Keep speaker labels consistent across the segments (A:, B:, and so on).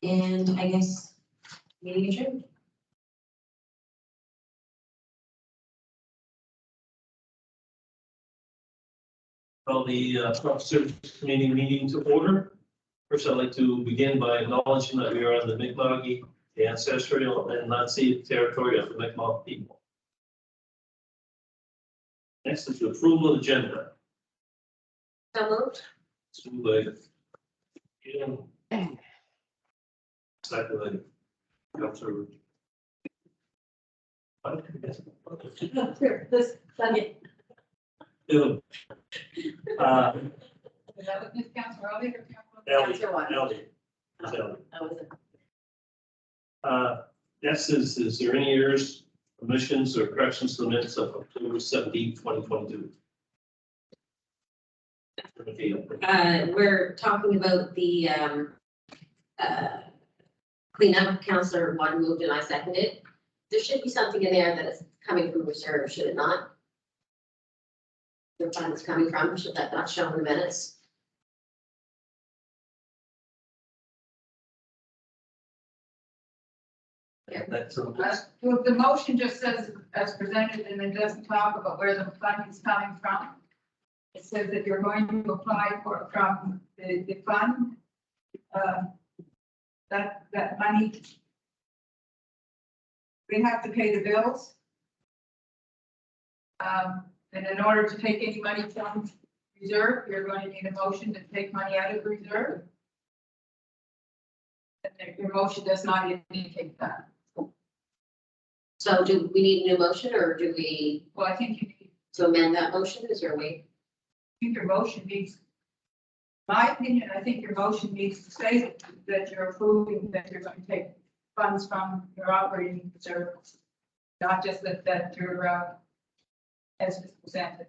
A: And I guess meeting adjourned.
B: Call the Officers Committee meeting to order. First, I'd like to begin by acknowledging that we are on the Mi'kmaq, the ancestral and unceded territory of the Mi'kmaq people. Next is the approval of the agenda.
A: So moved.
B: It's moved by Ian. Second by Councilor.
A: Here, this, second.
B: Bill.
C: Is that what Ms. Council Rowley or
B: Ellie.
A: Councilor Watt.
B: Ellie. It's Ellie.
A: That was it.
B: Next is there any errors, omissions, or corrections to the minutes of October 17, 2022?
A: We're talking about the cleanup. Councilor Watt moved and I seconded. There should be something in there that is coming from reserve, should it not? The fund is coming from, should that not show in the minutes?
B: That's
C: Well, the motion just says as presented and it doesn't talk about where the fund is coming from. It says that you're going to apply for from the fund. That money. We have to pay the bills. And in order to take any money from reserve, you're going to need a motion to take money out of reserve. And your motion does not indicate that.
A: So do we need a new motion or do we,
C: Well, I think you need,
A: to amend that motion? Is there a way?
C: I think your motion needs, my opinion, I think your motion needs to say that you're approving that you're going to take funds from your operating reserve. Not just that you're, as it's presented.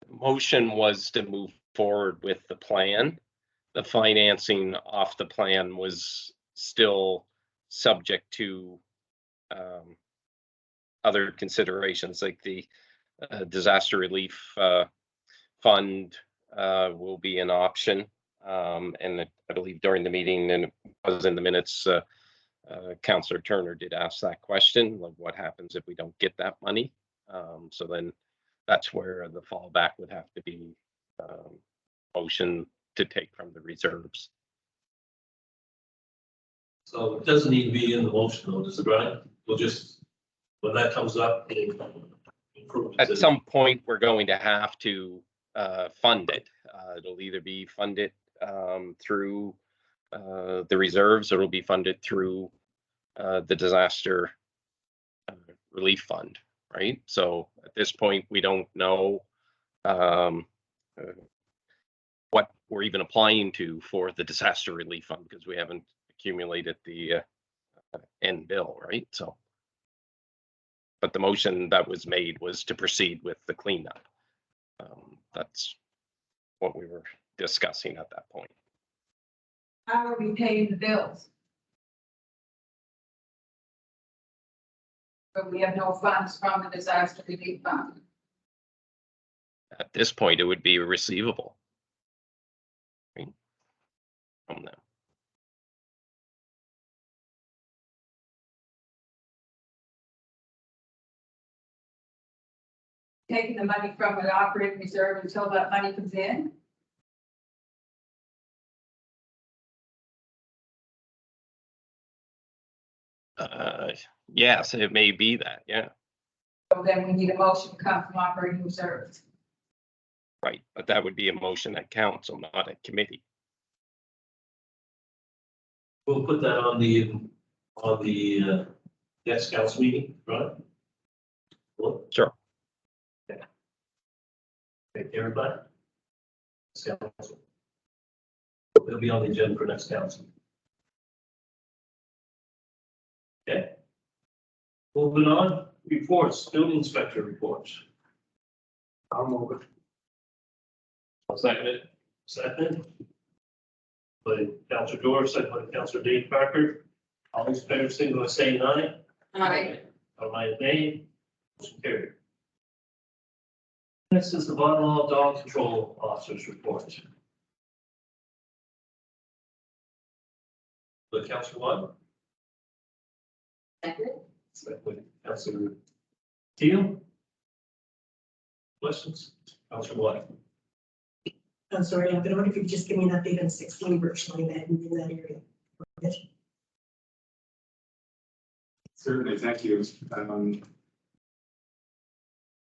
D: Motion was to move forward with the plan. The financing off the plan was still subject to other considerations, like the disaster relief fund will be an option. And I believe during the meeting, and it was in the minutes, Councillor Turner did ask that question, like what happens if we don't get that money? So then that's where the fallback would have to be motion to take from the reserves.
B: So it doesn't need to be in the motion though, does it, Brian? We'll just, when that comes up.
D: At some point, we're going to have to fund it. It'll either be funded through the reserves, or it'll be funded through the disaster relief fund, right? So at this point, we don't know what we're even applying to for the disaster relief fund because we haven't accumulated the end bill, right? So, but the motion that was made was to proceed with the cleanup. That's what we were discussing at that point.
C: How are we paying the bills? But we have no funds from the disaster relief fund.
D: At this point, it would be receivable. Right? From them.
C: Taking the money from an operating reserve until that money comes in.
D: Yes, it may be that, yeah,
C: So then we need a motion to come from operating reserves.
D: right. But that would be a motion at council, not at committee.
B: We'll put that on the next council meeting, right? Cool.
D: Sure.
B: Thank you, everybody. Next council. It'll be on the agenda for next council. Okay. Moving on, reports, building inspector reports. I'll move it. I'll second it. Second. By Councilor Dorr, second by Councilor Dave Parker. All those in favor, signal by saying aye.
A: Aye.
B: All right, nay. Motion carried. Next is the Bottom Dog Control Officer's report. by Councillor Lund,
A: Second,
B: second by Councillor Teal. Questions? Councillor Lund.
E: I'm sorry, but I wonder if you could just give me an update on 16 Birch Lane and in that area.
F: Certainly, thank you.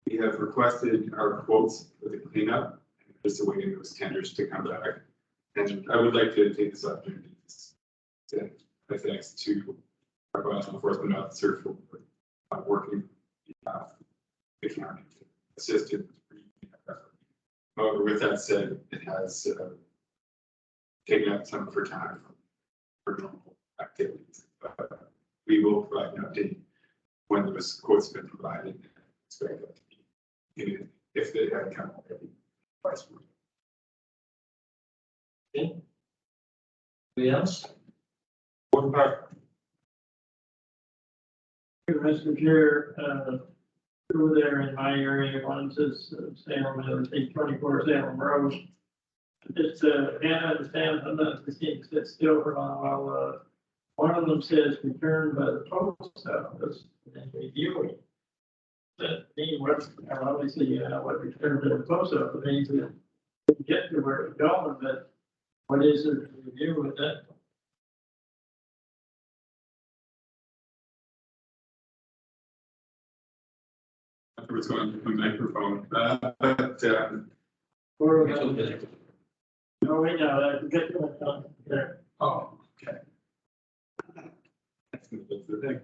F: We have requested our quotes for the cleanup, just awaiting those tenders to come back. And I would like to take this opportunity to say thanks to our law enforcement officer for working on the county to assist in. However, with that said, it has taken up some of her time for normal activities. We will provide an update when those quotes have been provided. Expect that to be, if they have come already.
B: Okay. Anything else? Board Park.
G: Mr. Chair, over there in my area, one says Salem, the other says 24 Salem Road. Just can't understand, sometimes the seems sit still for a while. One of them says returned by the post office and reviewing. That means what, obviously, what returned to the post office means that we get to where it's going, but what is it to review with that?
F: Afterwards, going to the microphone,
G: Or, no, we know that, get to it there.
F: oh, okay. That's the thing.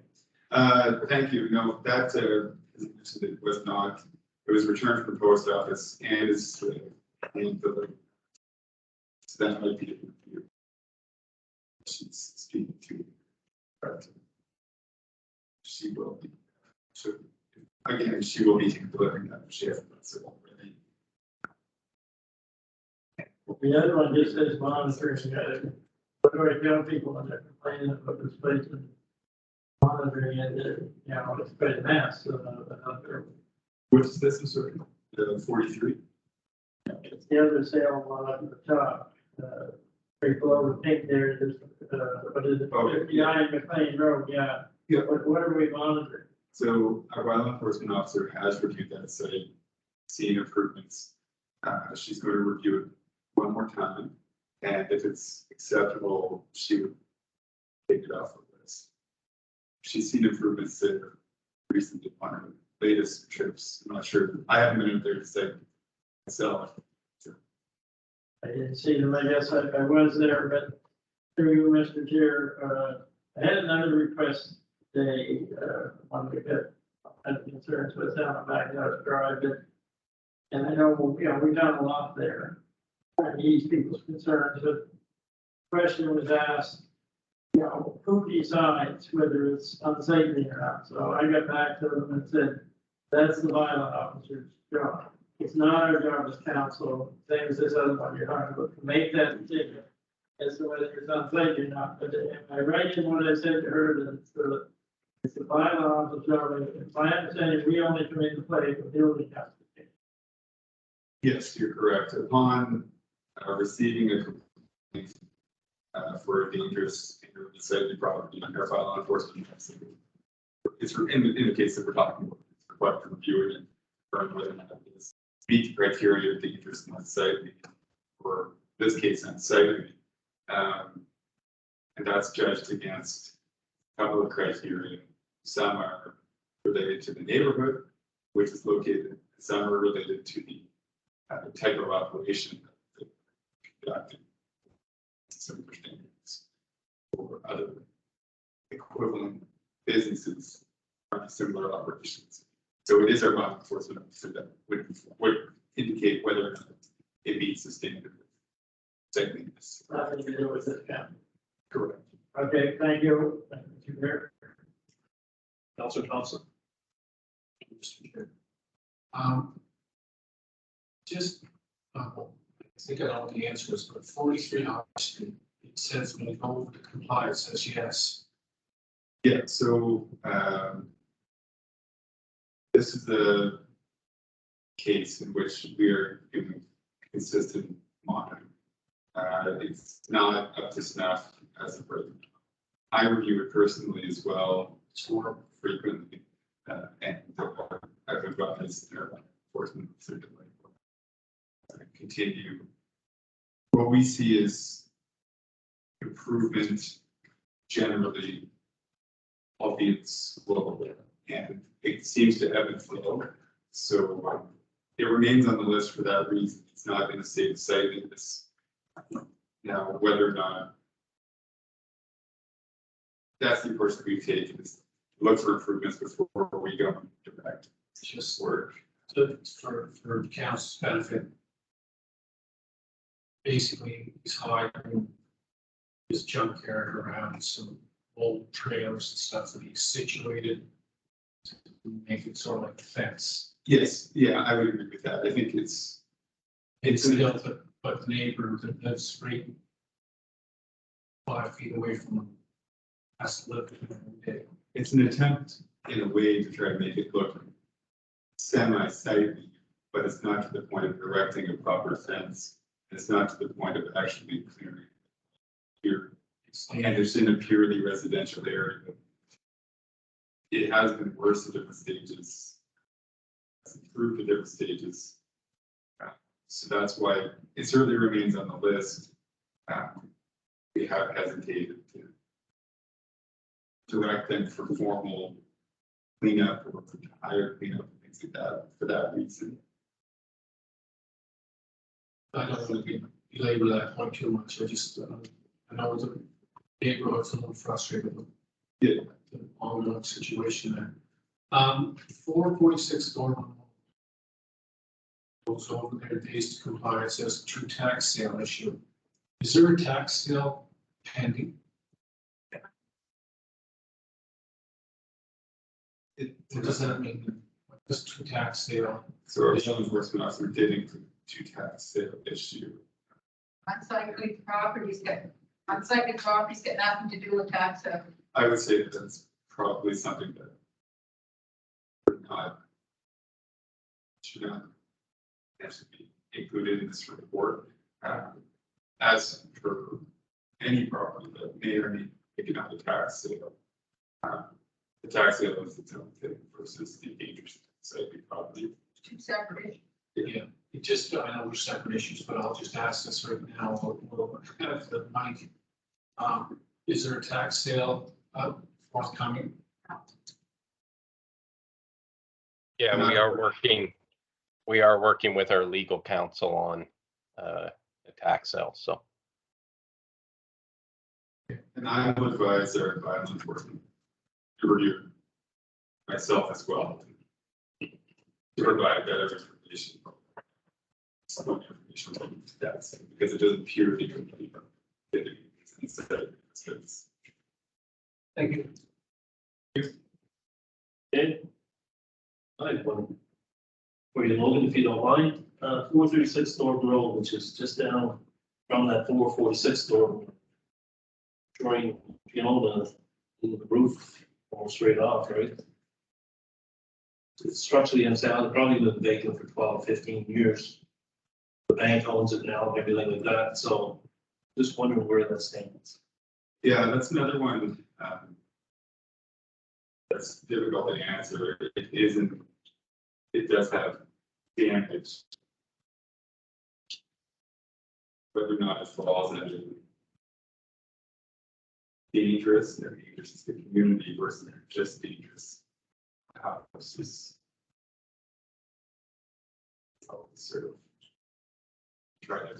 F: Thank you. No, that it was not. It was returned from the post office and is delivered. So that might be you. She's speaking to. But she will be. So again, she will be delivering that shift. That's it already.
G: The other one just says monitoring. What do I tell people when they're complaining about this place and monitoring it? It's quite a mess out there.
F: Which is this? I'm sorry. 43.
G: It's the other sale one up at the top. Right below the pink there, there's, what is it?
F: Oh,
G: 59 McLean Road, yeah.
F: Yeah.
G: What are we monitoring?
F: So our law enforcement officer has reviewed that site, seen improvements. She's going to review it one more time, and if it's acceptable, she would take it off the list. She's seen improvements there recently on her latest trips. I'm not sure. I haven't been out there to say myself.
G: I didn't see them, I guess I was there, but through you, Mr. Chair, I had another request today, one we had concerns with down the back of drive, and I know, we've done a lot there. I ease people's concerns, but the question was asked, who decides whether it's unsightly or not? So I got back to them and said, that's the bylaw officer's job. It's not our job as council, same as this other one you're talking about, to make that decision as to whether it's unsightly or not. But I write in what I said to her, that it's the bylaw officer's job. If I understand, we only come into play for building justification.
F: Yes, you're correct. Upon receiving a complaint for a dangerous unsightly property, our law enforcement it's in the case that we're talking about, it's required to review it and confirm whether or not it is meet the criteria of dangerous and unsightly, or this case unsightly. And that's judged against a couple of criteria. Some are related to the neighborhood, which is located, some are related to the type of operation that conducted, some standards or other equivalent businesses running similar operations. So it is our law enforcement officer that would indicate whether or not it meets the standard of sightliness.
G: Nothing to do with this county.
F: Correct.
G: Okay, thank you. Thank you, Mayor.
B: Councillor Thompson.
H: Just, I think I know what the answer is, but 43 High Street, it says when you go over to comply, it says yes.
F: Yeah, so this is the case in which we are doing consistent monitoring. It's not up to snuff as of right now. I review it personally as well, more frequently, and I've advised their enforcement officer to continue. What we see is improvement generally, albeit slow, and it seems to ebb and flow. So it remains on the list for that reason. It's not in a state of sightedness. Now, whether or not that's the approach that we've taken, is look for improvements before we go direct.
H: It's just
F: Work.
H: for council's benefit. Basically, he's hiding his junkyard around some old trailers and stuff that he's situated to make it sort of like a fence.
F: Yes, yeah, I would agree with that. I think it's
H: But the neighbor that lives right 5 feet away from him has to live with him every day.
F: it's an attempt in a way to try to make it look semi-sightly, but it's not to the point of erecting a proper fence. It's not to the point of actually clearing here. And it's in a purely residential area. It has been worse at different stages. It's improved at different stages. So that's why it certainly remains on the list. We have hesitated to direct them for formal cleanup or for higher cleanup and things like that for that reason.
H: I don't want to belabor that point too much. I just, I know the neighborhood's a little frustrated with
F: Yeah.
H: the ongoing situation there. 446 Thornton goes over their days to comply. It says true tax sale issue. Is there a tax sale pending? What does that mean? What does true tax sale?
F: So our zoning enforcement officer did include two tax sale issue.
C: Unsightly properties get nothing to do with tax.
F: I would say that that's probably something that should not actually be included in this report. As for any property that may or may not be taken out of tax sale, the tax sale is its own thing versus the dangerous sightly property.
C: Two separate issues.
H: Yeah, it just, I know we're separate issues, but I'll just ask this right now, the Mike. Is there a tax sale forthcoming?
D: Yeah, we are working with our legal counsel on a tax sale, so.
F: And I would advise our violence enforcement to review myself as well to provide better information. Some information on that, because it doesn't purely complete it.
H: Thank you.
B: Okay. I have one. For you, Logan, if you don't mind, 436 Thornton Road, which is just down from that 446 Thornton. Drawing, the roof almost straight off, right? It's structurally unsound, probably been vacant for 12, 15 years. The bank owns it now, everything like that, so just wondering where that stands.
F: Yeah, that's another one. That's difficult to answer. It isn't, it does have damage. Whether or not it falls into dangerous, they're dangerous to the community versus they're just dangerous. It's just sort of try to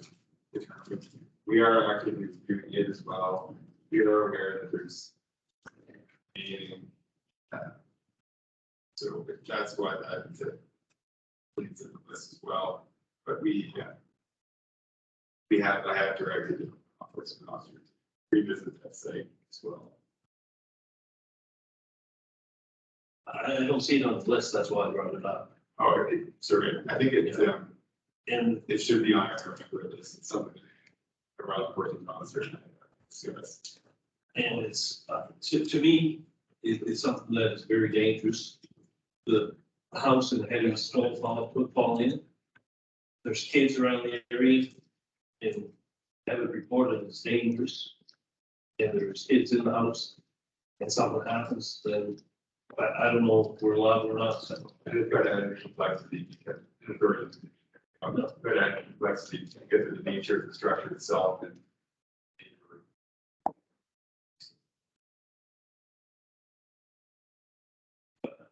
F: determine. We are actively reviewing it as well. We are aware that there's so that's why that leads in the list as well. But I have directed the enforcement officer to revisit that site as well.
B: I don't see it on the list, that's why I brought it up.
F: Oh, sorry, I think
B: And
F: it should be on our list. It's something around enforcement officer.
B: And it's, to me, it's something that is very dangerous. The house and heavy snowfall fall in. There's kids around the area and have it reported as dangerous. And there's kids in the house. and something happens, then I don't know if we're allowed or not, so.
F: And it's got added complexity because it's very, got added complexity because of the nature of the structure itself and.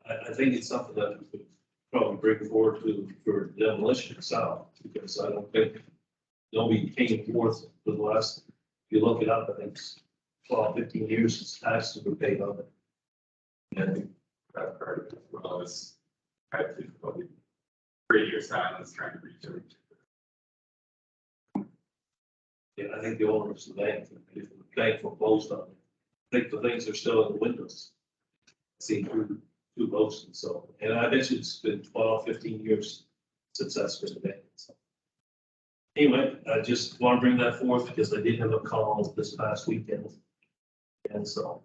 B: I think it's something that we could probably bring forward for demolition itself, because I don't think nobody came forth for the last, if you look it up, I think it's 12, 15 years since taxes were paid on it. And
F: That part of it as well as I think probably radio silence trying to reach out.
B: yeah, I think the owners of the bank, if the bank foreclosed on it, I think the things are still in the windows. See, through most, and so, and I bet you it's been 12, 15 years since that's been the bank. So. Anyway, I just want to bring that forth because I did have a call this past weekend. And so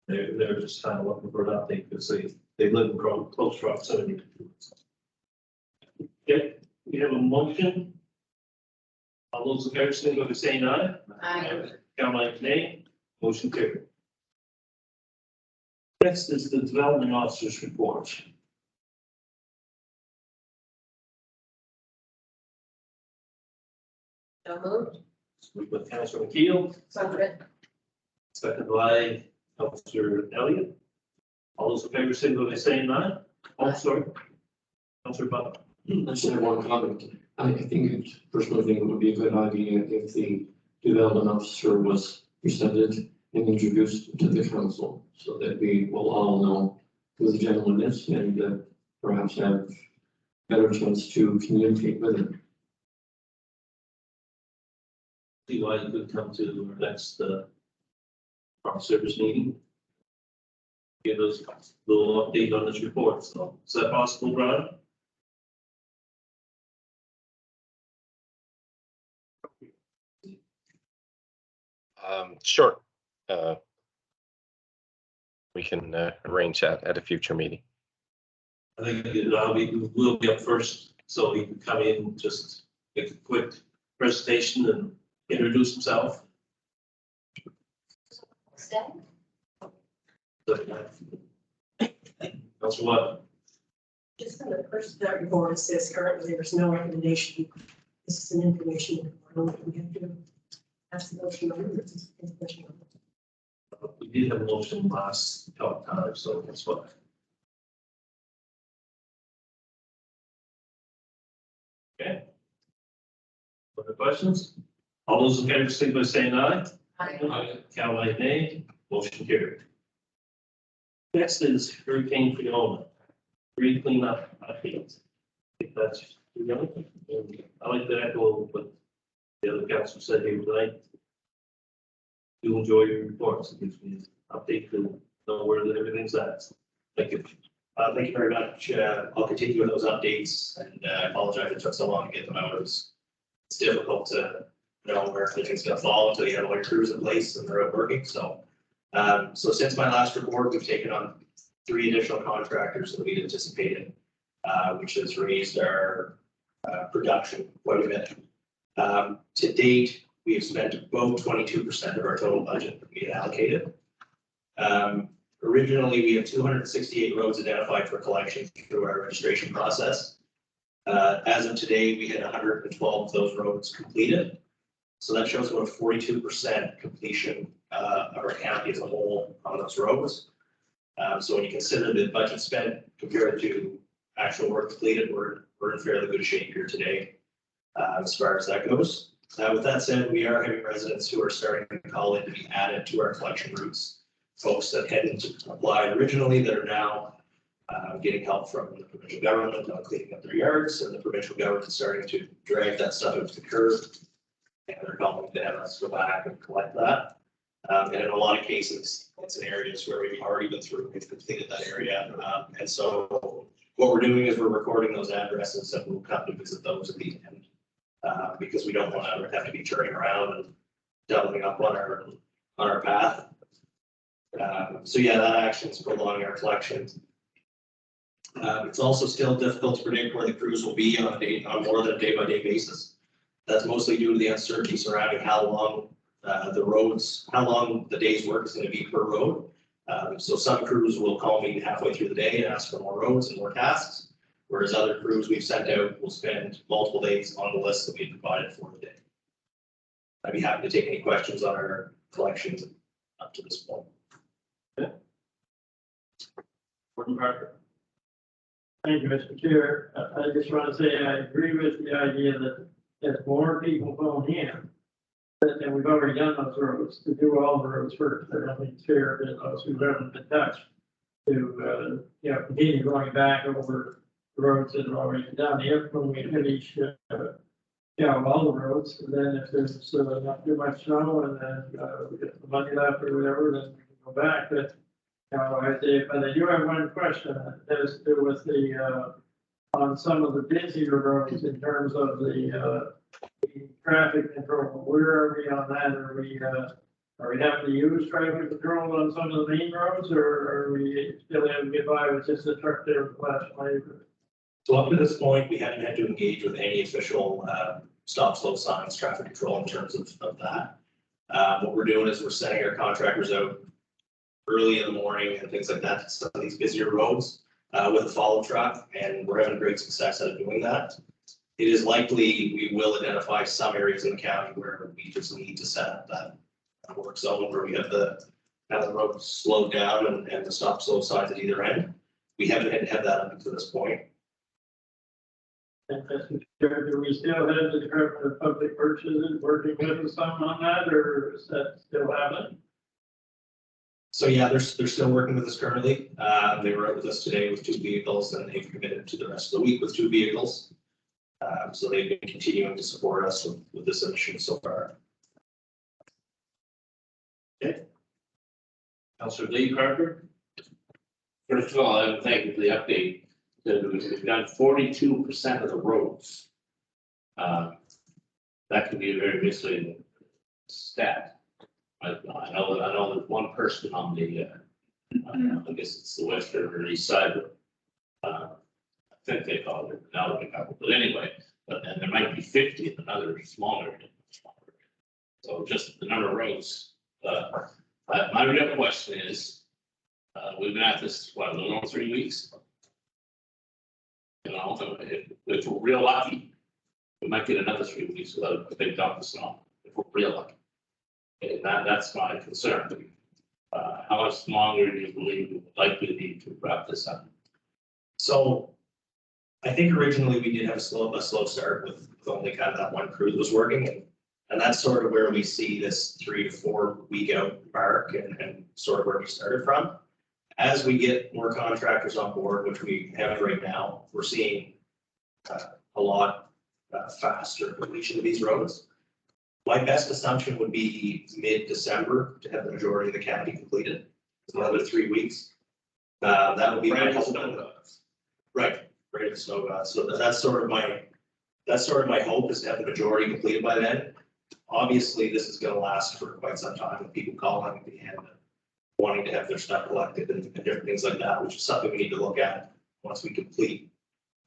B: they're just kind of looking for an update because they live in close proximity to it. So. Okay, we have a motion. All those in favor, signify by saying aye.
A: Aye.
B: Count like nay, motion carried. Next is the development officer's report.
A: So moved.
B: Moved by Councilor McKeel,
A: Seconded.
B: seconded by Councilor Elliott. All those in favor, signify by saying aye. Oh, sorry. Councilor Buck.
I: I just have one comment. I personally think it would be a good idea if the development officer was presented and introduced to the council so that we will all know who the gentleman is and perhaps have better chance to communicate with him.
B: See why you could come to our next farm service meeting. Give us a little update on this report. So is that possible, Brian?
D: Sure. We can arrange that at a future meeting.
B: I think we'll be up first, so he can come in, just make a quick presentation and introduce himself.
A: Step.
B: That's what,
E: Just on the first that report, it says currently there's no recommendation. This is an information. report. We have to ask the motion on it. This is information on it.
B: we did have a motion last couple times, so that's what. Okay. Other questions? All those in favor, signify by saying aye.
A: Aye.
B: Count like nay, motion carried. Next is Hurricane Fiona. Green cleanup update. I think that's, you know, and I like to echo what the other council said here tonight. Do enjoy your reports. It gives me an update to know where everything's at. Thank you.
J: Thank you very much. I'll continue with those updates and I apologize it took so long to get them out. It's difficult to know where everything's gonna fall until you have all your crews in place and they're out working. So since my last report, we've taken on 3 additional contractors that we anticipated, which has raised our production quite a bit. To date, we have spent about 22% of our total budget that we had allocated. Originally, we had 268 roads identified for collection through our registration process. As of today, we had 112 of those roads completed. So that shows about a 42% completion of our county as a whole on those roads. So when you consider the budget spent compared to actual work completed, we're in fairly good shape here today as far as that goes. With that said, we are having residents who are starting to call in to be added to our collection routes. Folks that hadn't applied originally that are now getting help from the provincial government on cleaning up their yards, and the provincial government starting to drag that stuff out to the curb. And they're calling to have us go back and collect that. And in a lot of cases, it's in areas where we've already been through, we've completed that area. And so what we're doing is we're recording those addresses and we'll come to visit those at the end. Because we don't want to have to be turning around and doubling up on our path. So yeah, that action is prolonging our collection. It's also still difficult to predict where the crews will be on more than a day-by-day basis. That's mostly due to the uncertainty surrounding how long the roads, how long the day's work is gonna be per road. So some crews will call me halfway through the day and ask for more roads and more tasks, whereas other crews we've sent out will spend multiple days on the list that we provided for the day. I'd be happy to take any questions on our collections up to this point.
B: Gordon Parker.
G: Thank you, Mr. Chair. I just want to say I agree with the idea that if more people phone in, and we've already done those roads, to do all the roads first. I don't think it's fair to those who haven't been touched to, continue going back over the roads that have already been done. If when we finish, all the roads, and then if there's not too much snow and then we get the money left or whatever, then we can go back. But I do have one question that has to do with the, on some of the busier roads in terms of the traffic control. Where are we on that? Are we having to use traffic control on some of the main roads, or are we still having to get by with just a truck there with flash labor?
J: So up to this point, we haven't had to engage with any official stop slow signs, traffic control in terms of that. What we're doing is we're sending our contractors out early in the morning and things like that to some of these busier roads with a follow truck, and we're having great success at doing that. It is likely we will identify some areas in the county where we just need to set up that work zone where we have the road slowed down and the stop slow signs at either end. We haven't had to have that up to this point.
G: Do we still have the Department of Public Works working with us on that, or is that still happening?
J: So yeah, they're still working with us currently. They were out with us today with 2 vehicles, and they've committed to the rest of the week with 2 vehicles. So they've been continuing to support us with this initiative so far.
B: Okay. Councilor Lee Parker.
K: First of all, I would thank you for the update. We've done 42% of the roads. That could be a very misleading stat. I know there's one person on the, I guess it's the western or east side. I think they call it now, but anyway, and there might be 50 in another smaller. So just the number of roads. My real question is, we've been at this, what, a little over 3 weeks? If we're real lucky, we might get another 3 weeks without a big dump of snow, if we're real lucky. And that's my concern. How much longer do you believe we likely need to wrap this up?
J: So I think originally we did have a slow start with only kind of that one crew that was working. And that's sort of where we see this 3 to 4 week out mark and sort of where we started from. As we get more contractors on board, which we have right now, we're seeing a lot faster completion of these roads. My best assumption would be mid-December to have the majority of the county completed. Another 3 weeks. That would be my hope. Right, right, the snow gods. So that's sort of my hope, is to have the majority completed by then. Obviously, this is going to last for quite some time with people calling and wanting to have their stuff collected and different things like that, which is something we need to look at once we complete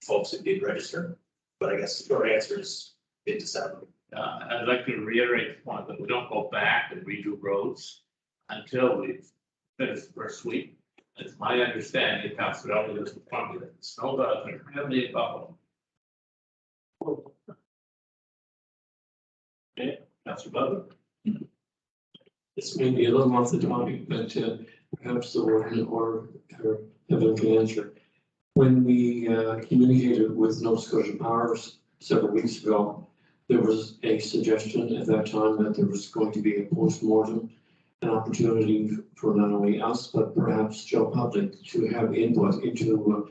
J: folks who did register. But I guess the short answer is mid-December.
K: I'd like to reiterate the point that we don't go back and redo roads until we've finished the first week. It's my understanding, Councilor Elliott is informed me that the snow gods are heavily involved. Okay, Councilor Butler.
I: This may be a little off the topic, but perhaps the warden or Evan can answer. When we communicated with Nova Scotia Powers several weeks ago, there was a suggestion at that time that there was going to be a post-mortem, an opportunity for not only us, but perhaps Joe Public to have input into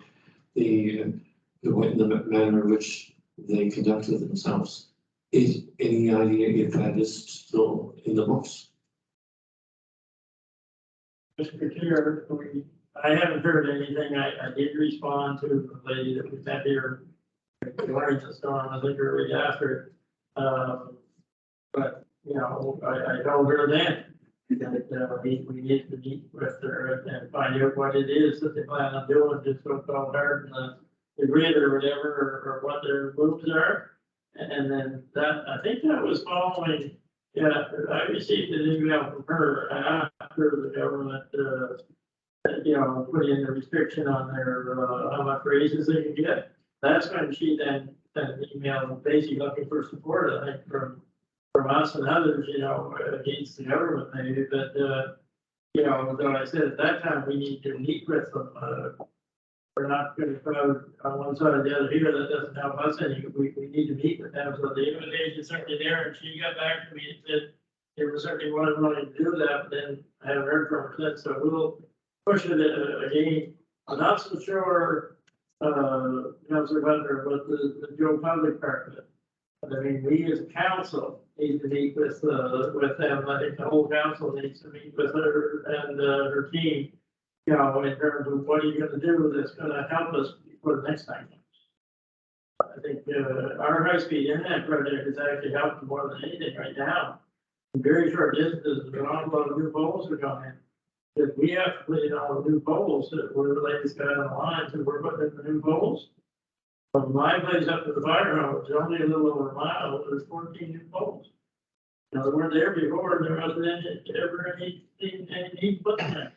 I: the manner in which they conducted themselves. Is any idea if that is still in the books?
G: Mr. Chair, I haven't heard anything. I did respond to the lady that we met here during the storm, I think early after. But, I told her then that we need to meet with her and find out what it is that they plan on doing, just what's all hard in the grid or whatever, or what their moves are. And then that, I think that was following Yeah, I received an email from her after the government, you know, put in a restriction on their, how much raises they can get. That's when she then sent an email basically looking for support, I think, from us and others, you know, against the government maybe, but, you know, though I said at that time, we need to meet with them, we're not going to put out on one side or the other here, that doesn't help us any, we need to meet with them, so the invitation is certainly there, and she got back to me and said, it was certainly wanting to do that, but then I haven't heard from her since, so we'll push it again. I'm not so sure, Councilor Butler, about the Joe Public part of it. But I mean, we as a council need to meet with them, I think the whole council needs to meet with her and her team. You know, in terms of what are you gonna do that's gonna help us for the next time. I think, our high-speed internet project has actually helped more than anything right now. In very short distances, there aren't a lot of new poles are going in. If we have to put in all the new poles, that we're the latest guy on the line, so we're putting in the new poles. From my place up to the fire hall, it's only a little over a mile, there's 14 new poles. Now, they weren't there before, there wasn't ever any need putting there.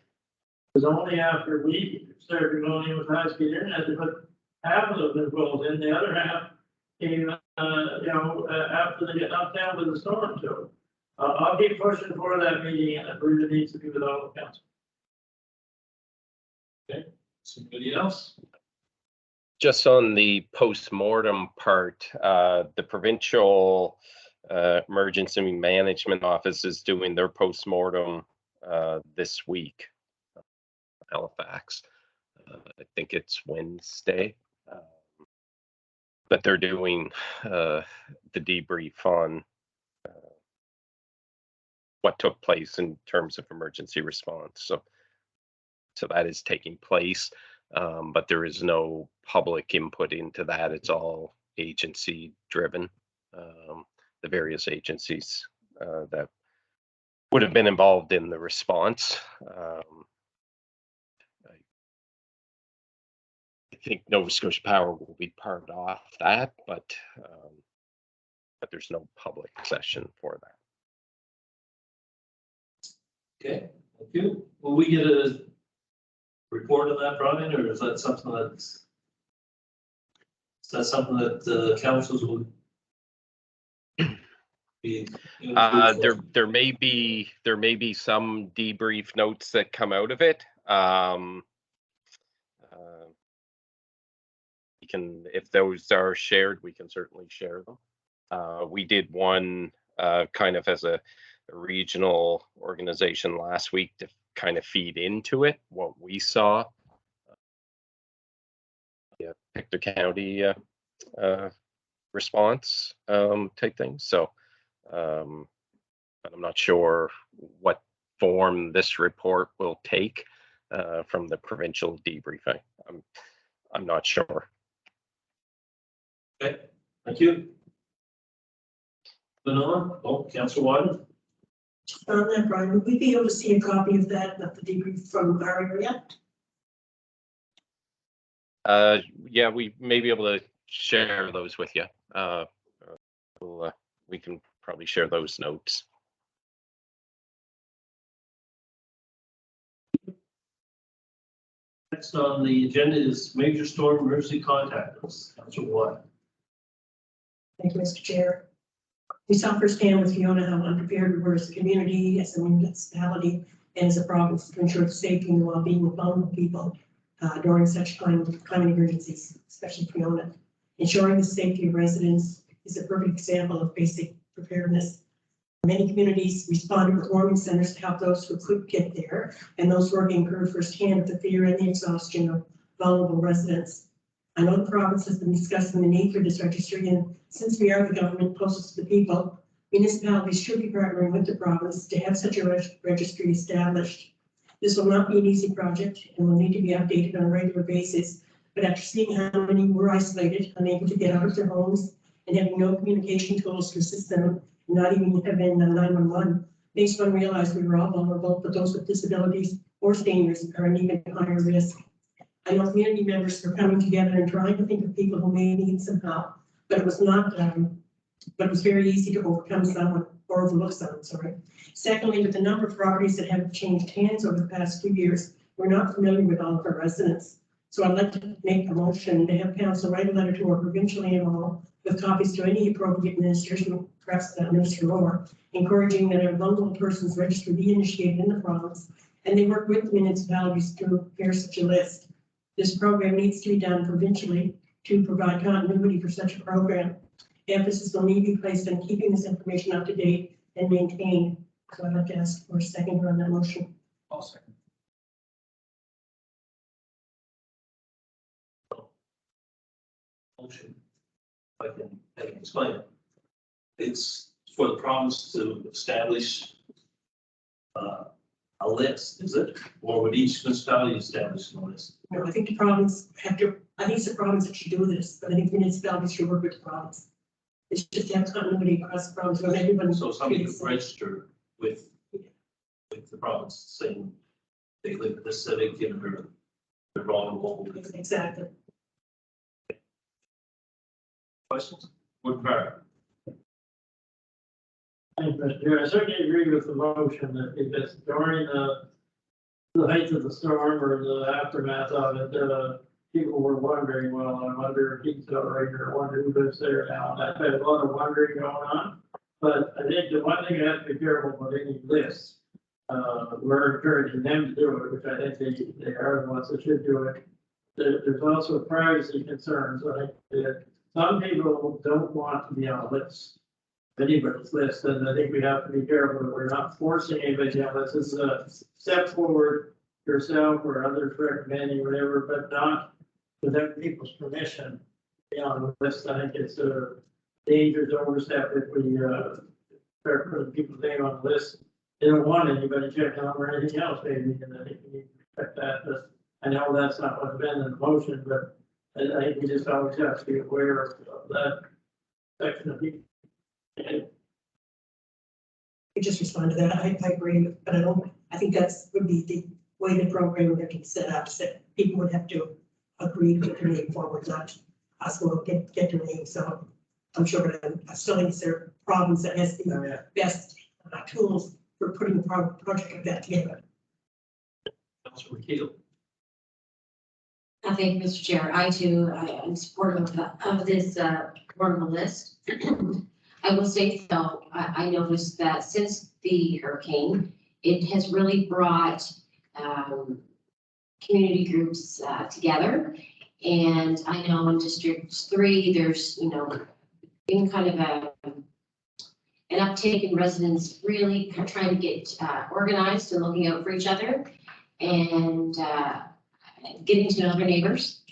G: It was only after we started going in with high-speed internet to put half of those new poles in, the other half came, you know, after they get knocked down with the storm, so. I'll keep pushing for that meeting, and it really needs to be with all the council.
B: Somebody else?
D: Just on the post-mortem part, the provincial emergency management office is doing their post-mortem this week. Halifax, I think it's Wednesday, but they're doing the debrief on what took place in terms of emergency response. So that is taking place, but there is no public input into that. It's all agency driven. The various agencies that would have been involved in the response. I think Nova Scotia Power will be part of that, but there's no public session for that.
B: Okay, thank you. Will we get a report on that, Brian, or is that something that councils would be?
D: There may be some debrief notes that come out of it. We can, if those are shared, we can certainly share them. We did one kind of as a regional organization last week to kind of feed into it what we saw. Hector County response type thing. So I'm not sure what form this report will take from the provincial debriefing. I'm not sure.
B: Okay, thank you. Lenore, Councilor Wyden.
E: On that, Brian, would we be able to see a copy of that, of the debrief from our area?
D: Yeah, we may be able to share those with you. We can probably share those notes.
B: Next on the agenda is major storm emergency contact us. Councilor Wyden.
E: Thank you, Mr. Chair. We saw firsthand with Fiona how unprepared we were as a community, as a municipality, and as a province to ensure the safety and well-being of vulnerable people during such climate emergencies, especially Fiona. Ensuring the safety of residents is a perfect example of basic preparedness. Many communities responded with warming centers to help those who could get there, and those who are being heard firsthand of the fear and the exhaustion of vulnerable residents. I know the province has been discussing the need for this registry, and since we are the government closest to the people, municipalities should be partnering with the province to have such a registry established. This will not be an easy project and will need to be updated on a regular basis, but after seeing how many were isolated, unable to get out of their homes, and having no communication tools to assist them, not even having 911, makes one realize we were all vulnerable, but those with disabilities or seniors are an even higher risk. I know community members are coming together and trying to think of people who may need some help, but it was not but it was very easy to overcome some or overlook some, sorry. Secondly, with the number of properties that have changed hands over the past 2 years, we're not familiar with all of our residents. So I'd like to make a motion to have council write a letter to our provincial AMO with copies to any appropriate ministers, perhaps the minister or, encouraging that a vulnerable persons register be initiated in the province, and they work with the municipalities to prepare such a list. This program needs to be done provincially to provide continuity for such a program. Emphasis will need to be placed on keeping this information up to date and maintained. So I'd like to ask for a second on that motion.
H: I'll second.
B: Motion. I can explain it. It's for the province to establish a list, is it? Or would each municipality establish a list?
E: No, I think the province have to, I think it's the province that should do this, but I think municipalities should work with the province. It's just to have continuity across the province when everybody.
B: So somebody could register with the province saying they live in this civic and they're vulnerable.
E: Exactly.
B: Questions? Would Barrett?
G: Thank you, Mr. Chair. I certainly agree with the motion that because during the height of the storm or the aftermath of it, people were wondering, well, I wonder if he's all right, or I wonder who lives there now. And I've had a lot of wondering going on. But I think the one thing you have to be careful with any list, we're encouraging them to do it, which I think they are the ones that should do it. There's also privacy concerns. I think that some people don't want to be on a list, anybody's list, and I think we have to be careful that we're not forcing anybody on this. Is a step forward yourself or others recommending whatever, but not without people's permission to be on the list. I think it's a dangerous overstep if we start putting people's name on the list. They don't want anybody checking on or anything else, maybe, and I think we need to respect that. But I know that's not what's been in the motion, but I think we just always have to be aware of that section of people.
E: I just respond to that. I agree, but I think that's would be the way the program would have to be set up, so people would have to agree to put their name forward, not us will get their name. So I'm sure, but I still think it's their province that has the best tools for putting the project like that together.
B: Councilor Keel.
A: Thank you, Mr. Chair. I too am supportive of this vulnerable list. I will say though, I noticed that since the hurricane, it has really brought community groups together. And I know in District 3, there's, been kind of an uptake in residents really trying to get organized and looking out for each other and getting to know their neighbors.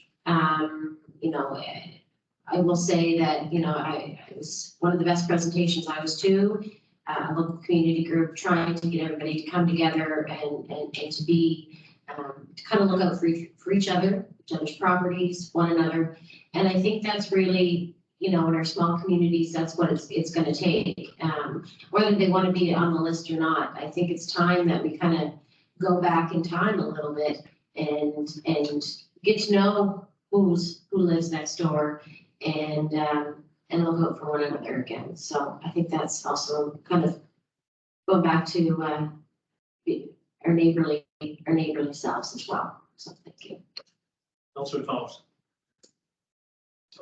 A: I will say that, it was one of the best presentations I was to, a local community group trying to get everybody to come together and to be, to kind of look out for each other's properties, one another. And I think that's really, in our small communities, that's what it's going to take. Whether they want to be on the list or not, I think it's time that we kind of go back in time a little bit and get to know who lives next door and look out for one another again. So I think that's also kind of going back to our neighborly selves as well. So thank you.
B: Councilor Thompson.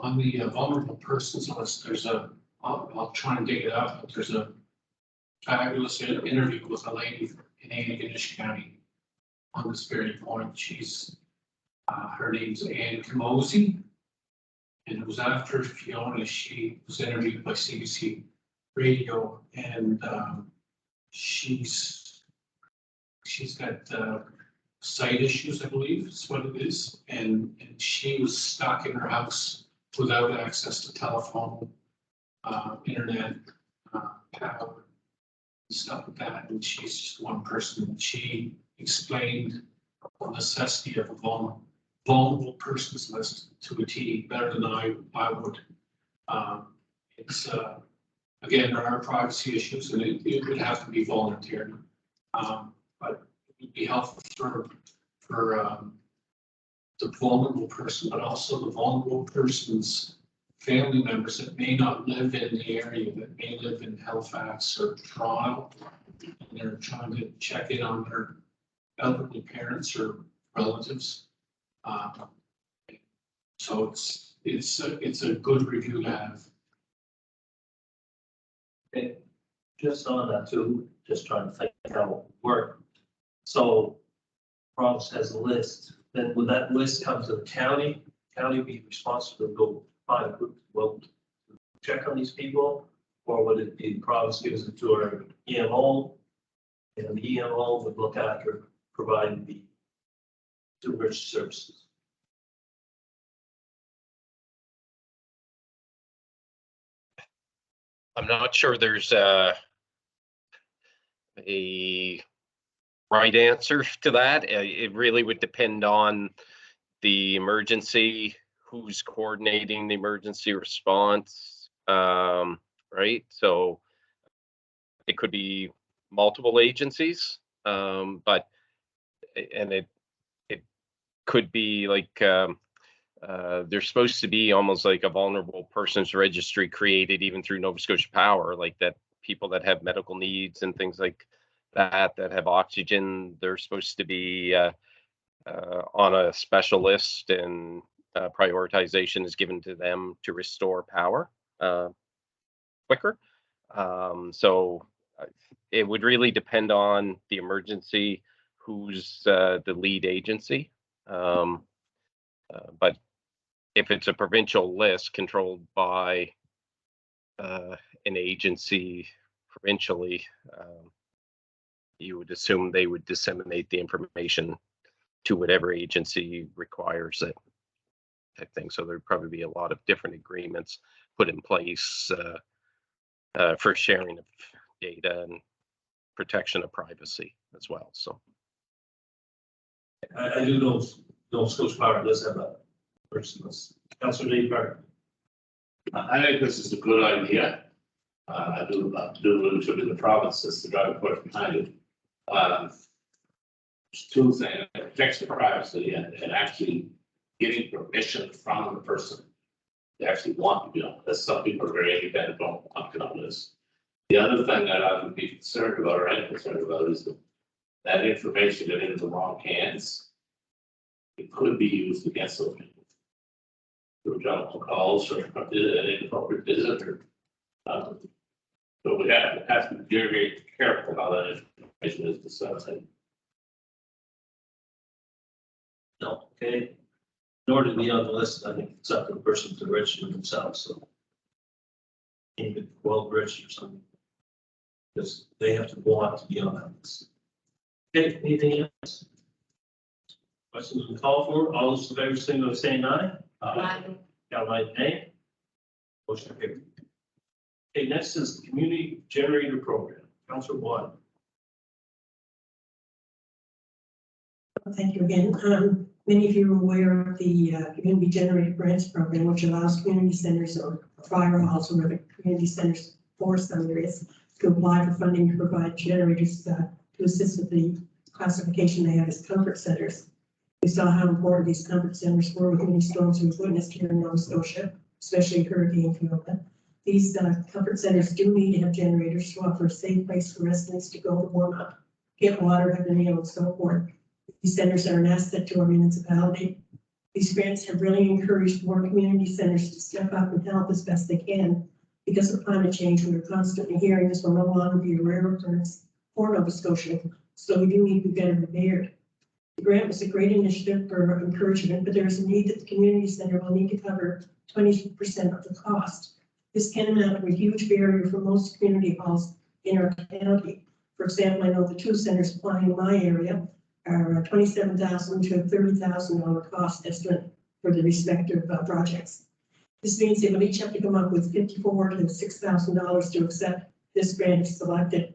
H: On the vulnerable persons list, I'll try and dig it up, but there's a fabulous interview with a lady in Antigonish County on this very point. She's, her name's Ann Camosi. And it was after Fiona, she was interviewed by CBC Radio, and she's got sight issues, I believe is what it is, and she was stuck in her house without access to telephone, internet, power, and stuff like that. And she's just one person. She explained the necessity of a vulnerable persons list to a T better than I would. It's again, there are privacy issues, and it would have to be voluntary, but it would be helpful for the vulnerable person, but also the vulnerable person's family members that may not live in the area, that may live in Halifax or Toronto. And they're trying to check in on their elderly parents or relatives. So it's a good review to have.
B: And just on that too, just trying to think how it will work. So province has a list, then would that list come to the county? County be responsible to go find a group to go check on these people? Or would it be the province gives it to our EMO? And the EMO would look after providing the rich services?
D: I'm not sure there's a right answer to that. It really would depend on the emergency, who's coordinating the emergency response, right? So it could be multiple agencies, but it could be like there's supposed to be almost like a vulnerable persons registry created even through Nova Scotia Power, like that people that have medical needs and things like that have oxygen, they're supposed to be on a special list, and prioritization is given to them to restore power quicker. So it would really depend on the emergency, who's the lead agency. But if it's a provincial list controlled by an agency provincially, you would assume they would disseminate the information to whatever agency requires it, type thing. So there'd probably be a lot of different agreements put in place for sharing of data and protection of privacy as well. So
B: I do know Nova Scotia Power does have a person list. Councilor Dave Barton.
K: I think this is a good idea. I do allude to it in the province, that's the driving force behind it. There's two things, it protects the privacy and actually getting permission from the person to actually want to be on this. Some people are very independent, don't want to be on this. The other thing that I would be concerned about, or I'm concerned about, is that information that into the wrong hands, it could be used against those people. Through telephone calls or an inappropriate visit, or so we have to be very, very careful how that information is disseminated.
B: No, okay. In order to be on the list, I think it's up to the person to register themselves, so. Even well registered or something. Because they have to want to be on that list. Okay, anything else? Questions we call for, all those in favor, signal by saying aye. Caroline, nay. Motion carried. Okay, next is the community generator program. Councilor Watt.
E: Thank you again. Many of you are aware of the community generated grants program, which allows community centers or fire halls or other community centers for some areas to apply for funding to provide generators to assist with the classification they have as comfort centers. We saw how important these comfort centers were with many storms we've witnessed here in Nova Scotia, especially Hurricane Fiona. These comfort centers do need to have generators to offer a safe place for residents to go to warm up, get water, have a meal, and so forth. These centers are an asset to our municipality. These grants have really encouraged more community centers to step up and help as best they can. Because of climate change, we are constantly hearing this will no longer be a rare occurrence for Nova Scotia, so we do need to be better prepared. The grant was a great initiative for encouragement, but there is a need that the community center will need to cover 20% of the cost. This can amount to a huge barrier for most community halls in our county. For example, I know the two centers applying in my area are $27,000 to a $30,000 cost estimate for the respective projects. This means they will each have to come up with $54,000 to $6,000 to accept this grant if selected.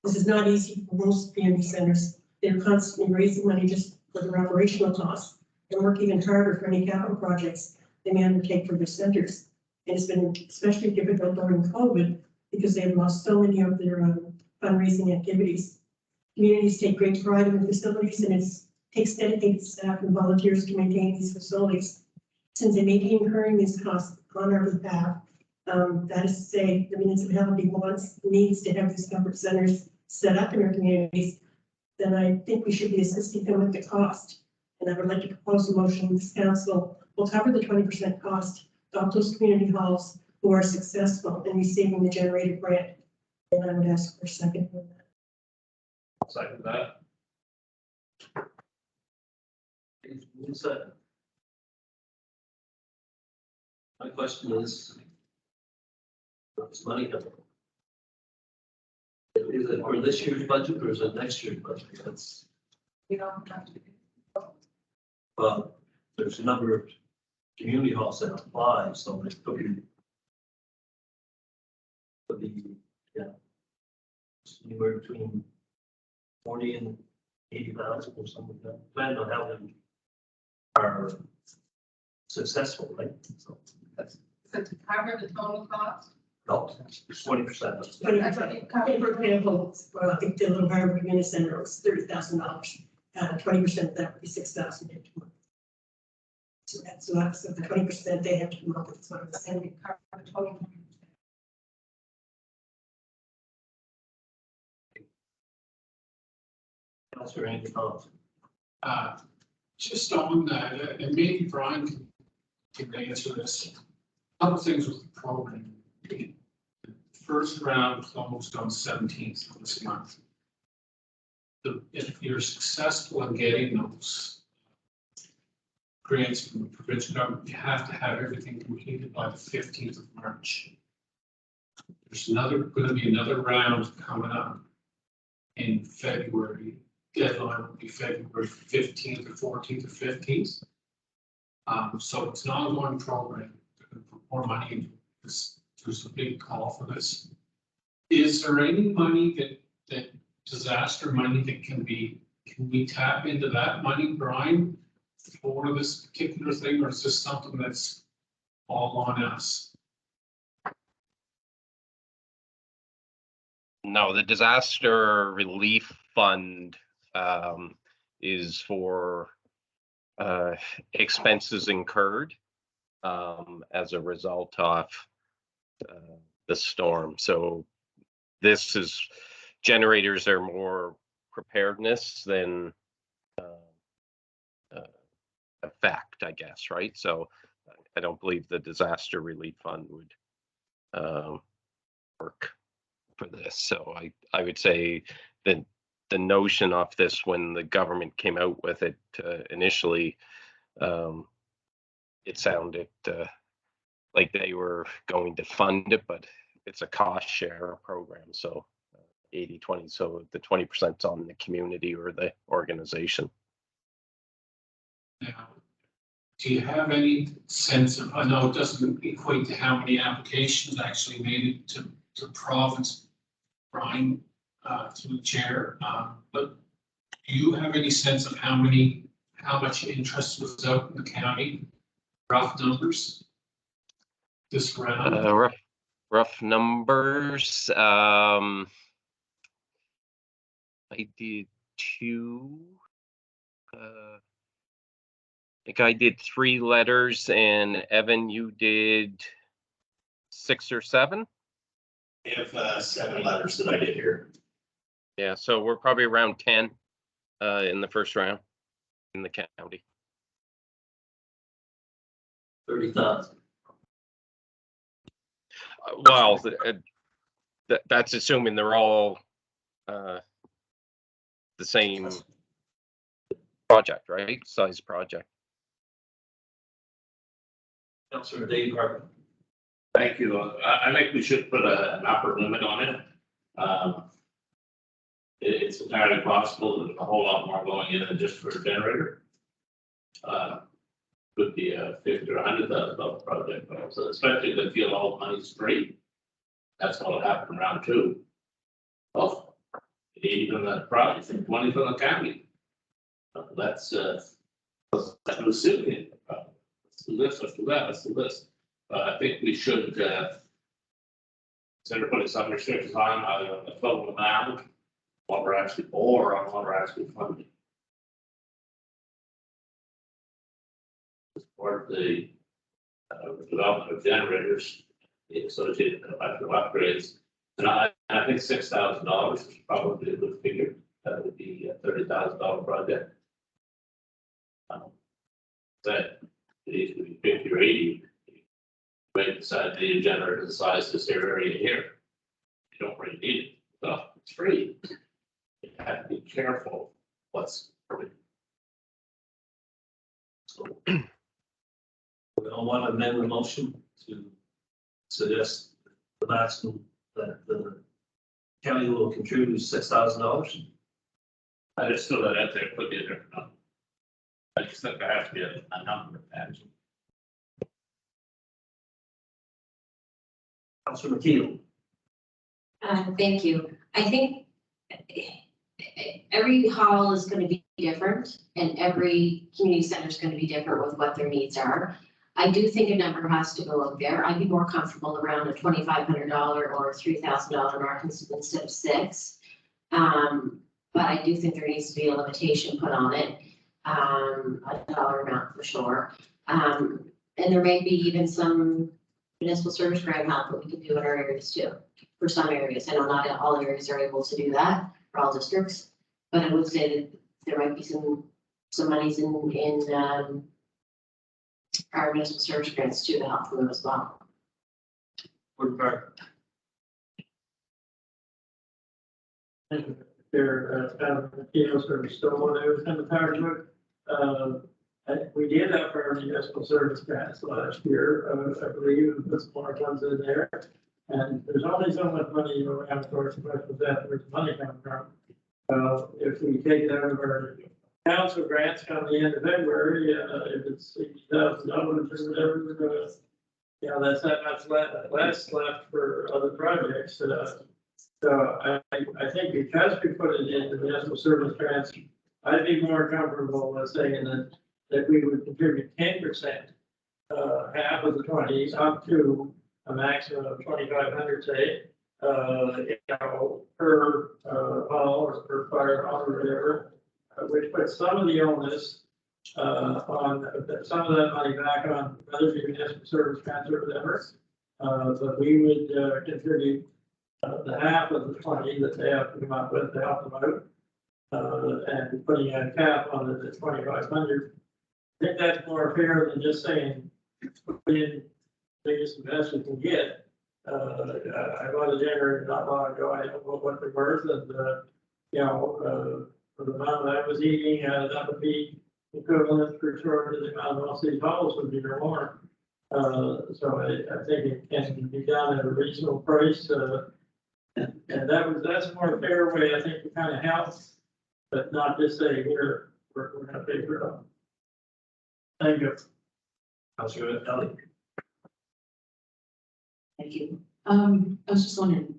E: This is not easy for most community centers. They're constantly raising money just for their operational costs and work even harder for any capital projects they may undertake for their centers. And it's been especially difficult during COVID because they've lost so many of their fundraising activities. Communities take great pride in the facilities, and it takes dedicated staff and volunteers to maintain these facilities. Since they may be incurring these costs on our behalf. That is to say, the municipality needs to have these comfort centers set up in our communities, then I think we should be assisting them with the cost. And I would like to propose a motion, this council will cover the 20% cost of those community halls who are successful in receiving the generated grant. And I would ask for a second on that.
B: Second that.
L: My question is, where's money coming from? Is it for this year's budget or is it next year's budget? That's,
C: We don't have to do.
L: well, there's a number of community halls that apply, so it could be. Could be, yeah. Anywhere between 40 and 80,000 or something like that, depending on how they are successful, right? So that's,
C: So to cover the total cost?
L: no, 20%.
E: But for example, well, I think the little Harvard Community Center was $30,000. 20% of that would be $6,000. So that's the 20% they have to come up with. Is what I'm saying.
C: And we cover the total.
L: Councilor Andy Collins.
H: Just on that, and maybe Brian can answer this. Couple things with the program. The first round closed on 17th of this month. If you're successful in getting those grants from the provincial government, you have to have everything completed by the 15th of March. There's going to be another round coming up in February. Deadline will be February 15th or 14th or 15th. So it's an ongoing program. They're going to put more money into this. There's a big call for this. Is there any money that disaster money that can we tap into that money, Brian, for this particular thing, or is this something that's all on us?
D: No, the disaster relief fund is for expenses incurred as a result of the storm. So this is, generators are more preparedness than effect, I guess, right? So I don't believe the disaster relief fund would work for this. So I would say that the notion of this, when the government came out with it initially, it sounded like they were going to fund it, but it's a cost share program. So 80-20, so the 20% on the community or the organization.
H: Now, do you have any sense of, I know it doesn't equate to how many applications actually made it to province, Brian, through the chair, but do you have any sense of how much interest was out in the county? Rough numbers this round?
D: Rough numbers. I did two. I think I did 3 letters, and Evan, you did 6 or 7.
J: We have 7 letters that I did here.
D: Yeah, so we're probably around 10 in the first round in the county.
L: 30,000.
D: Well, that's assuming they're all the same project, right? Size project.
L: Councilor Dave Harper.
K: Thank you. I think we should put an upper limit on it. It's entirely possible that a whole lot more going in than just for a generator. Could be a $50,000 or $100,000 project, so especially if they feel all the money's free. That's what'll happen in round 2. Well, 80 from that project and 20 from the county. That's assuming. Let's do this, let's do that, let's do this. I think we should consider putting some restrictions on either on the total amount, what we're actually, or on what we're actually funding. As part of the development of generators, the associated electrical upgrades. And I think $6,000 is probably a good figure. That would be a $30,000 project. That it needs to be 50 or 80. You may decide to need a generator the size of this area here. You don't really need it. So it's free. You have to be careful what's free.
L: So we don't want to amend the motion to suggest the maximum that the county will contribute $6,000.
K: I just threw that out there, could be a different number. I just think there has to be a number attached.
L: Councilor McKeel.
A: Thank you. I think every hall is going to be different and every community center is going to be different with what their needs are. I do think a number has to go up there. I'd be more comfortable around a $2,500 or $3,000 mark instead of $6,000. But I do think there needs to be a limitation put on it, a dollar amount for sure. And there may be even some municipal service grant help that we can do in our areas too. For some areas, I know not all areas are able to do that for all districts, but I would say that there might be some monies in our municipal service grants too to help them as well.
L: Board Clerk.
G: Thank you, Chair, McKeel, for stormwater cemetery. We did have our municipal service grants last year, I believe, and put some more funds in there. And there's only so much money around for the question of that, where's the money coming from? If we take it out of our council grants come the end of February, if it's $60,000 or whatever, that's that much less left for other projects. So I think because we put it in the municipal service grants, I'd be more comfortable with saying that we would contribute 10%, half of the 20 up to a maximum of 2,500, say, per hall or per fire hall or whatever, which puts some of the onus on some of that money back on other municipal service grants or whatever. But we would contribute the half of the 20 that they have to come up with to help them out, and putting a cap on it at 2,500. I think that's more fair than just saying put in biggest and best we can get. I bought a generator not long ago. I don't know what they're worth, and for the amount that I was eating, that would be equivalent for sure to the amount most of these halls would be or more. So I think it can be done at a reasonable price, and that's a more fair way, I think, to kind of help, but not just say here we're going to pay for it all. Thank you.
L: Councilor Ellie.
M: Thank you. I was just wondering,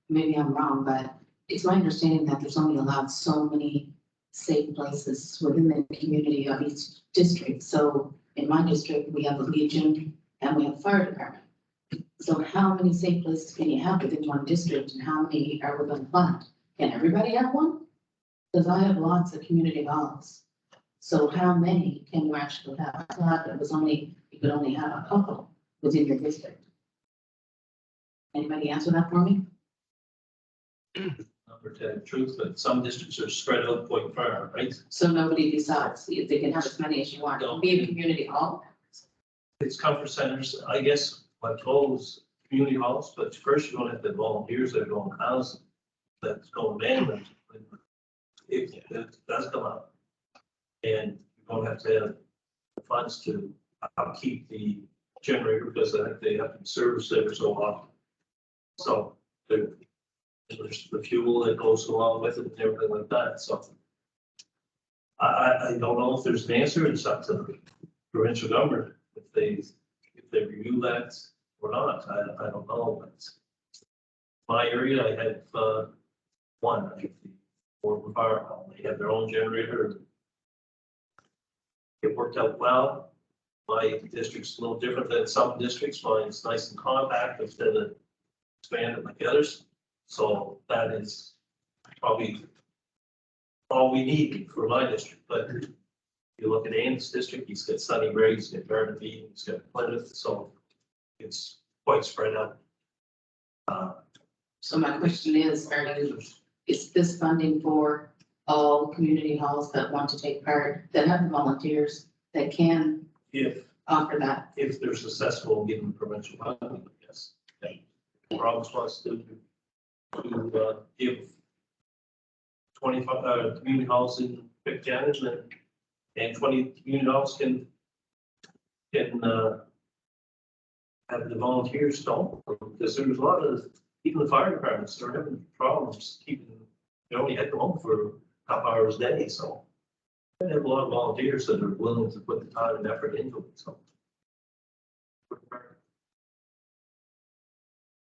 M: maybe I'm wrong, but it's my understanding that there's only allowed so many safe places within the community of each district. So in my district, we have a Legion and we have a fire department. So how many safe places can you have within one district, and how many are we going to fund? Can everybody have one? Because I have lots of community halls. So how many can you actually have? I thought it was you could only have a couple within your district. Anybody answer that for me?
L: Number 10, truth, but some districts are spread out quite far, right?
M: So nobody decides if they can have as many as you want.
L: No.
M: Be a community hall.
L: It's comfort centers, I guess, like those community halls, but first you're going to have the volunteers that are going housing, that's going management. If it does come up, and you're going to have the funds to keep the generator, because I think they have to service it so often. So there's the fuel that goes along with it and everything like that, so. I don't know if there's an answer. It's up to the provincial government if they review that or not. I don't know. But my area, I have one, I think, for the fire hall. They have their own generator. It worked out well. My district's a little different than some districts. Mine's nice and compact instead of expanded like others. So that is probably all we need for my district, but You look at Ann's district, he's got Sunnybury, he's got Garden View, he's got Plymouth, so it's quite spread out.
M: So my question is, is this funding for all community halls that want to take part, that have volunteers that can
L: If,
M: offer that?
L: if they're successful in getting provincial funding, yes. Roberts wants to give 25, community halls in Buchanan and 20 community halls can have the volunteers don't, because there's a lot of, even the fire departments, they're having problems keeping, they only had them home for a couple hours a day, so. They have a lot of volunteers that are willing to put the time and effort into it, so.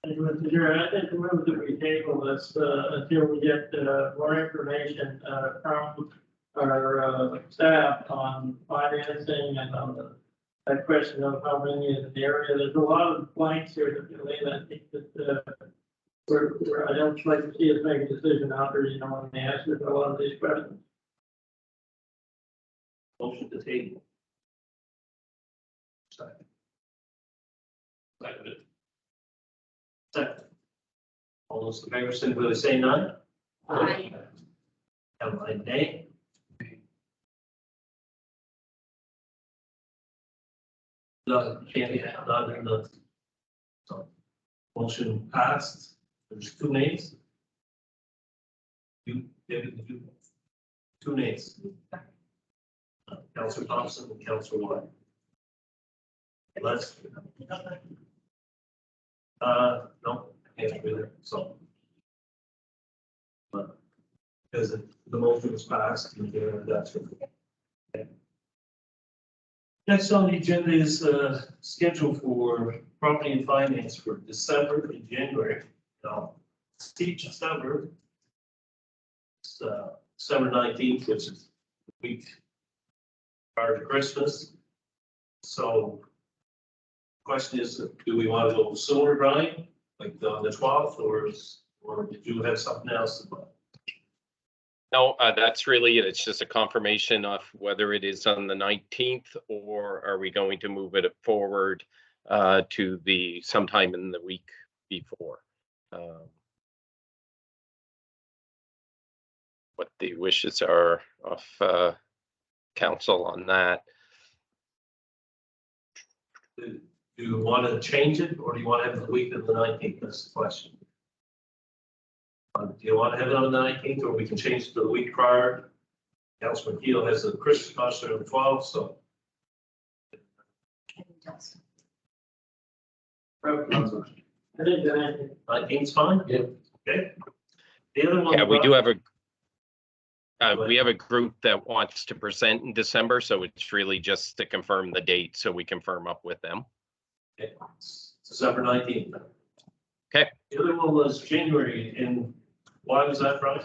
G: Thank you, Mr. Chair. I think the move that we table this until we get more information from our staff on financing and on that question of how many in the area. There's a lot of blanks here to fill in. I think that I don't like to see us make a decision after, you know, when they answer a lot of these questions.
L: Motion to table. Second. Second. Second. All those in favor, simply by saying aye.
A: Aye.
L: Caroline, nay. None, can't have none. So, motion passed. There's two nays. You, David, you, two nays. Councilor Thompson and Councilor White. Let's. No, I can't really, so. Because the motion was passed, and that's it. Next on the agenda is schedule for property and finance for December and January. Now, each December, it's December 19th, which is the week prior to Christmas. So, question is, do we want to go sooner, Brian, like on the 12th, or did you have something else?
D: No, that's really it. It's just a confirmation of whether it is on the 19th or are we going to move it forward to the sometime in the week before. What the wishes are of council on that.
L: Do you want to change it, or do you want to have it the week of the 19th? That's the question. Do you want to have it on the 19th, or we can change it to the week prior? Councilman Keel has a Christmas concert on the 12th, so.
G: I think that
L: 19th's fine?
I: Yeah.
L: Okay. The other one.
D: Yeah, we do have a group that wants to present in December, so it's really just to confirm the date so we can firm up with them.
L: Okay. December 19th.
D: Okay.
L: The other one was January, and why was that, Brian?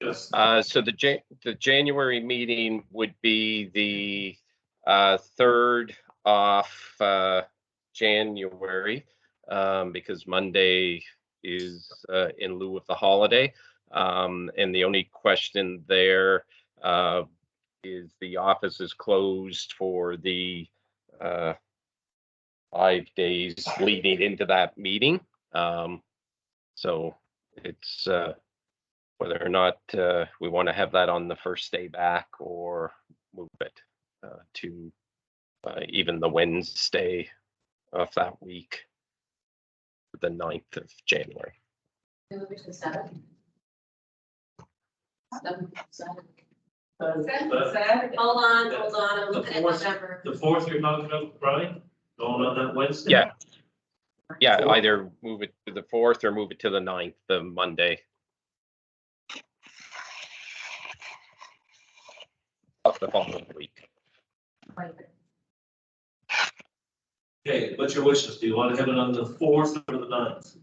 L: Just.
D: So the January meeting would be the 3rd of January, because Monday is in lieu of the holiday. And the only question there is the office is closed for the 5 days leading into that meeting. So it's whether or not we want to have that on the first day back or move it to even the Wednesday of that week, the 9th of January.
A: Move it to the 7th. 7th.
C: Saturday.
A: Hold on, I'm
L: The
A: looking at
L: fourth.
A: December.
L: The 4th you're talking about, Brian? Going on that Wednesday?
D: Yeah. Yeah, either move it to the 4th or move it to the 9th, the Monday of the following week.
L: Okay, what's your wishes? Do you want to have it on the 4th or the 9th?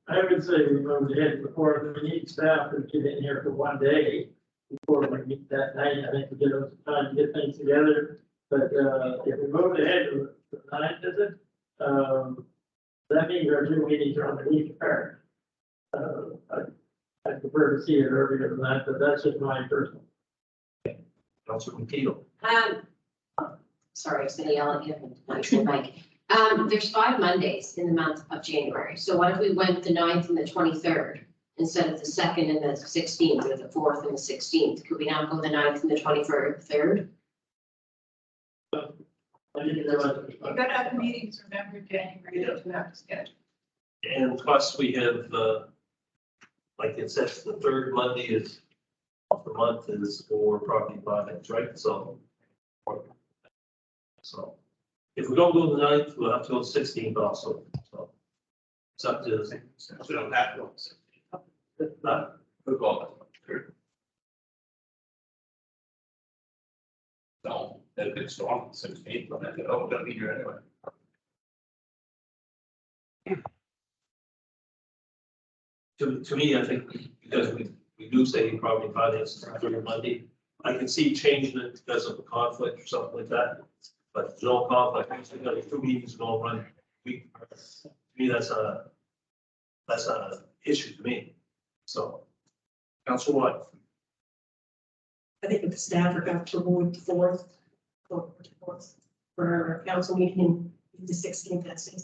G: I would say we move ahead before we need staff to get in here for one day before we meet that night. I think we give us time to get things together. But if we move ahead to the 9th, is it? That means our 2 meetings are on the week apart. I prefer to see it earlier than that, but that's just my personal.
L: Councilman Keel.
A: Sorry, I was gonna yell at you, but not your mic. There's 5 Mondays in the month of January. So what if we went the 9th and the 23rd instead of the 2nd and the 16th, or the 4th and the 16th? Could we not go the 9th and the 23rd?
C: You've got other meetings, remember, January, that you have to schedule.
L: And plus we have, like it says, the third Monday is of the month is for property finance, right? So if we don't go the 9th, we'll have to go the 16th also. So it's up to us.
K: We don't have to.
L: We'll go.
K: No, that it's strong, 16th, but we're gonna be here anyway.
L: To me, I think because we do say property finance is every Monday, I can see changing it because of a conflict or something like that. But there's no conflict, we've got 2 meetings going one week. To me, that's not an issue to me. So, Council White.
E: I think if the staff are comfortable with the 4th, for our council meeting in the 16th, that's it.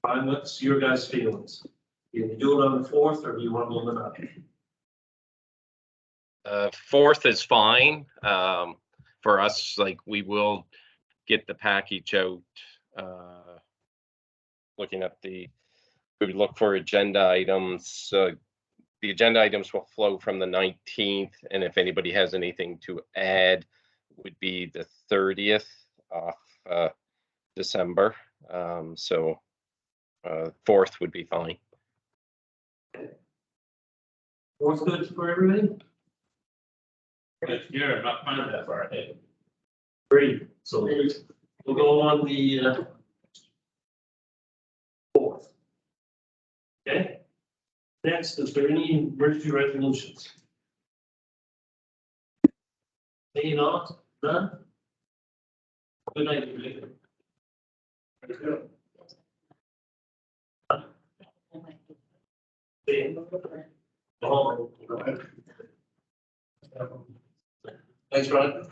L: Fine, what's your guys' feelings? You do it on the 4th or do you want to move it up?
D: 4th is fine. For us, like, we will get the package out. Looking at we would look for agenda items. The agenda items will flow from the 19th, and if anybody has anything to add, would be the 30th of December. So 4th would be fine.
L: 4th good for everybody?
K: Next year, I'm not planning that far ahead.
L: Great. So we'll go on the 4th. Okay. Next, is there any emergency resolutions? Any not? None? Good night, everybody. Thanks, Ron.